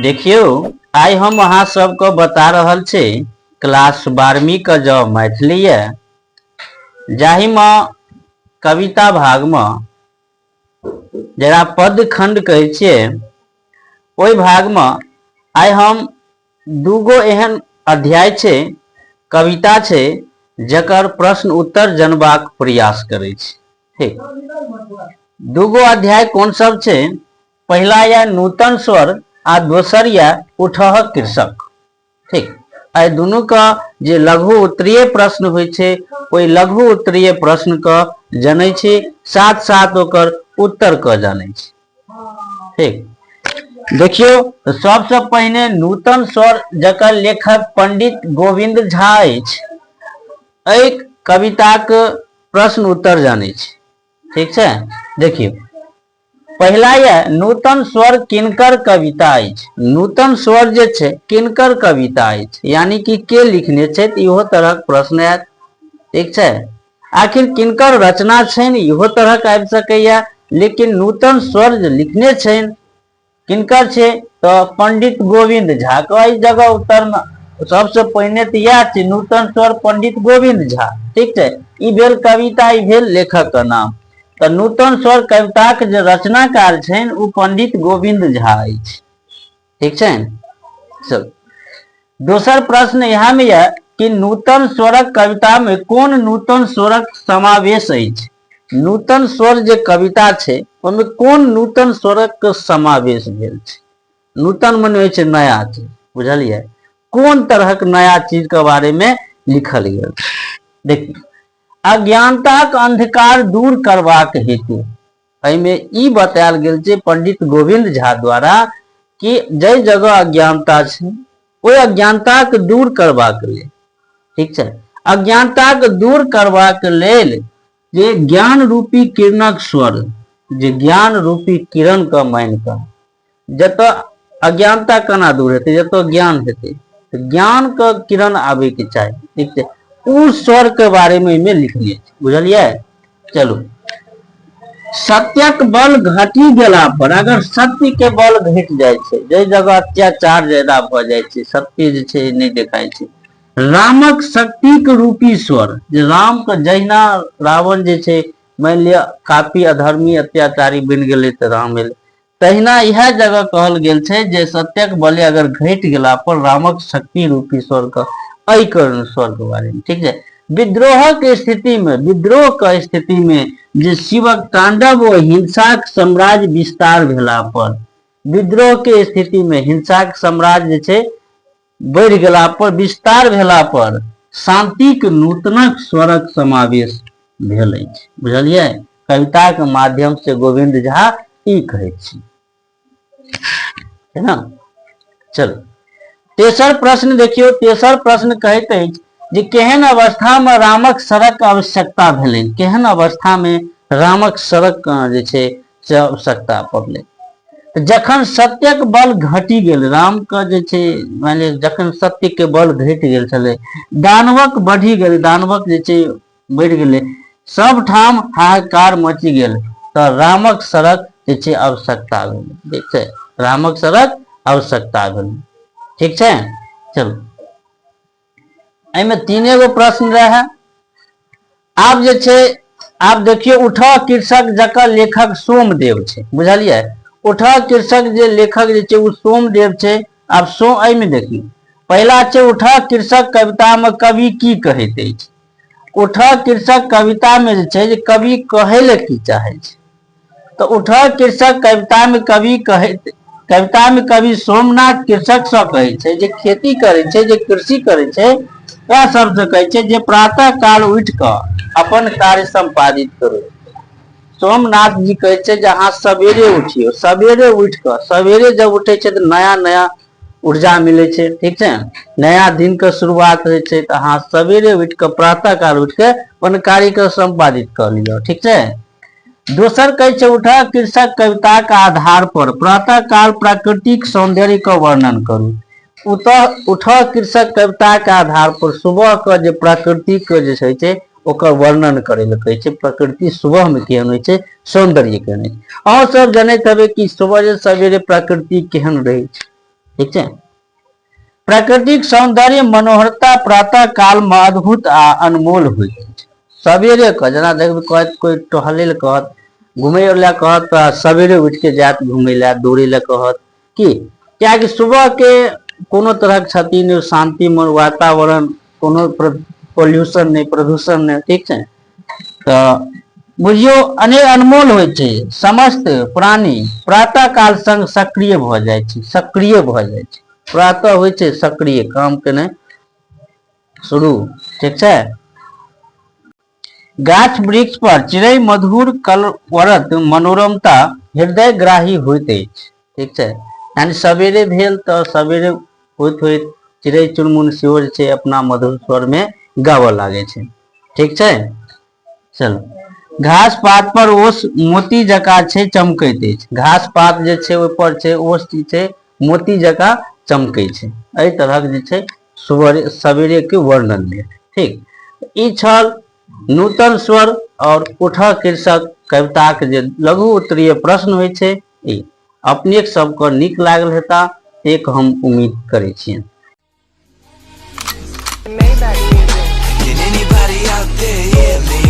देखियो आई हम अहाँ सबको बता रहल छी क्लास 12वीं का जो मैथिली है जाहि में कविता भाग में जरा पद खंड कहे छिए ओई भाग में आई हम दूगो एहन अध्याय छे कविता छे जकर प्रश्न उत्तर जनबाक प्रयास करे छी। ठीक, दूगो अध्याय कौन सब छे? पहला या नूतन स्वर आ दोसर या उठह कृषक। ठीक, आई दोनों का जे लघु उत्तरीय प्रश्न होय छे ओई लघु उत्तरीय प्रश्न का जाने छी साथ साथ ओकर उत्तर का जाने छी। ठीक, देखियो सबसे पहले नूतन स्वर जकर लेखक पंडित गोविंद झा अछि एक कविता के प्रश्न उत्तर जाने छी। ठीक है, देखियो पहला ये नूतन स्वर किनकर कविता अछि। नूतन स्वर जे छे किनकर कविता अछि यानी कि के लिखने छे इहो तरह प्रश्न आयत। ठीक है, आखिर किनकर रचना छे इहो तरह के आबि सकैया, लेकिन नूतन स्वर जे लिखने छे किनकर छे तो पंडित गोविंद झा का इस जगह उत्तर में सबसे पहले तो यह छे नूतन स्वर पंडित गोविंद झा। ठीक है, ई भेल कविता, ई भेल लेखक का नाम। तो नूतन स्वर कविता के जो रचनाकार छे वो पंडित गोविंद झा अछि। ठीक है, चल दोसर प्रश्न यहाँ में यह कि नूतन स्वरक कविता में कौन नूतन स्वरक समावेश अछि। नूतन स्वर जे कविता छे ओमे कौन नूतन स्वरक के समावेश भेल छे। नूतन मने होय छे नया चीज, बुझलिए कौन तरह के नया चीज के बारे में लिखल गेल। देखिए अज्ञानता के अंधकार दूर करबाक हेतु एहिमे ई बतायल गेल छे पंडित गोविंद झा द्वारा कि जय जगह अज्ञानता छे ओई अज्ञानता के दूर करबाक लेल, ठीक है, अज्ञानता के दूर करबाक लेल जे ज्ञान रूपी किरणक स्वर, जे ज्ञान रूपी किरण का मान का जत अज्ञानता केना दूर हेते, जत ज्ञान हेते तो ज्ञान का किरण आवे के चाहिए। ठीक है, उस स्वर के बारे में लिखलिए, बुझलिए। चलो सत्यक बल घटी गेला पर अगर सत्य के बल घट जाए छे, जे जगह अत्याचार ज्यादा भ जाए छे, सत्य जे छे नहीं देखाय छे, रामक शक्ति के रूपी स्वर, जे राम के जहिना रावण जे छे मान लिया काफी अधर्मी अत्याचारी बन गेले तो राम एले, तहिना यह जगह कहल गेल छे जे सत्यक बल अगर घट गेला पर रामक शक्ति रूपी स्वर का ऐकरण स्वर के बारे में। ठीक है, विद्रोह के स्थिति में, विद्रोह का स्थिति में जे शिवक तांडव व हिंसा के साम्राज्य विस्तार भेला पर, विद्रोह के स्थिति में हिंसा के साम्राज्य छे बढ़ गेला पर, विस्तार भेला पर शांति के नूतनक स्वरक समावेश भेल अछि। बुझलिए, कविता के माध्यम से गोविंद झा ई कहे छी, है ना। चलो तेसर प्रश्न देखियो, तेसर प्रश्न कहते हैं जे केहन अवस्था में रामक सड़क आवश्यकता भेलै, केहन अवस्था में रामक सड़क जे छे से आवश्यकता पड़लै। जखन सत्यक बल घटी गेल, राम का जे छे मान लिया जखन सत्य के बल घट गेल छले, दानवक बढ़ी गेल, दानवक जे छे बढ़ गेले, सब ठाम हाहाकार मची गेल तो रामक सड़क जे छे आवश्यकता भेल। ठीक है, रामक सड़क आवश्यकता भेल। ठीक है, चलो एमे तीने गो प्रश्न रहे। आप जे छे आप देखियो उठा कृषक जकर लेखक सोमदेव छे, बुझलिए, उठा कृषक जे लेखक जे छे उ सोमदेव छे। आप सो एमे देखियो पहला छे उठा कृषक कविता में कवि की कहैत अछि। उठा कृषक कविता में जे छे जे कवि कहे ले की चाहे छे, तो उठा कृषक कविता में कवि कहैत, कविता में कवि सोमनाथ कृषक से कहे छे जे खेती करे छे, जे कृषि करे छे, वह सब से कहे छे जे प्रातः काल उठ कर अपन कार्य संपादित करो। सोमनाथ जी कहे छे जहां सवेरे उठियो, सवेरे उठ कर, सवेरे जब उठे छे तो नया नया ऊर्जा मिले छे। ठीक है, नया दिन का शुरुआत हो छे, तो हाँ सवेरे उठ कर प्रातः काल उठ के अपन कार्य को संपादित कर लियो। ठीक है, दोसर कहे छे उठा कृषक कविता का आधार पर प्रातः काल प्राकृतिक सौंदर्य का वर्णन करू। उठा कृषक कविता के आधार पर सुबह का जो प्राकृतिक जे छे ओकर वर्णन करे ले कहे छे, प्रकृति सुबह में केहन होय छे, सौंदर्य केहन होय छे। और सब जानैत हबे कि सुबह सवेरे प्रकृति केहन रहे छे, ठीक छै। प्राकृतिक सौंदर्य मनोहरता प्रातः काल में अद्भुत आ अनमोल होइत अछि। सवेरे के जेना देखबै कहत कोई टहले ले कहत, घूमे ला कहत तऽ सवेरे उठ के जात घूमे ला, दौड़े ला कहत कि क्या कि सुबह के कोनो तरह के क्षति नहीं, शांतिमय वातावरण, कोनो पोल्यूशन नहीं, प्रदूषण नहीं, ठीक छै। तऽ बुझियो अनमोल होइ छै। समस्त प्राणी प्रातः काल संग सक्रिय भ जाइ छै, सक्रिय भ जाइ छै। प्रातः होइ छै सक्रिय, काम केने शुरू, ठीक छै। गाछ वृक्ष पर चिड़ै मधुर कलरवत मनोरमता हृदय ग्राही होइत अछि, ठीक छै। यानी सवेरे भेल तऽ सवेरे होइत होइत चिड़ै चुनमुन सेहो जे छै अपना मधुर स्वर में गावऽ लागे छै, ठीक छै। चलो, घास पात पर ओस मोती जका छै चमकैत अछि। घास पात जे छै ओहि पर छै ओस की छै मोती जका चमकै छै। एहि तरह जे छै सवेरे के वर्णन भेल, ठीक। ई छल नूतन स्वर और उठऽ कृषक कविता के जे लघु उत्तरीय प्रश्न होइ छै, ई अपने सबको नीक लागल हेता, एक हम उम्मीद करै छियै। Can anybody out there hear me?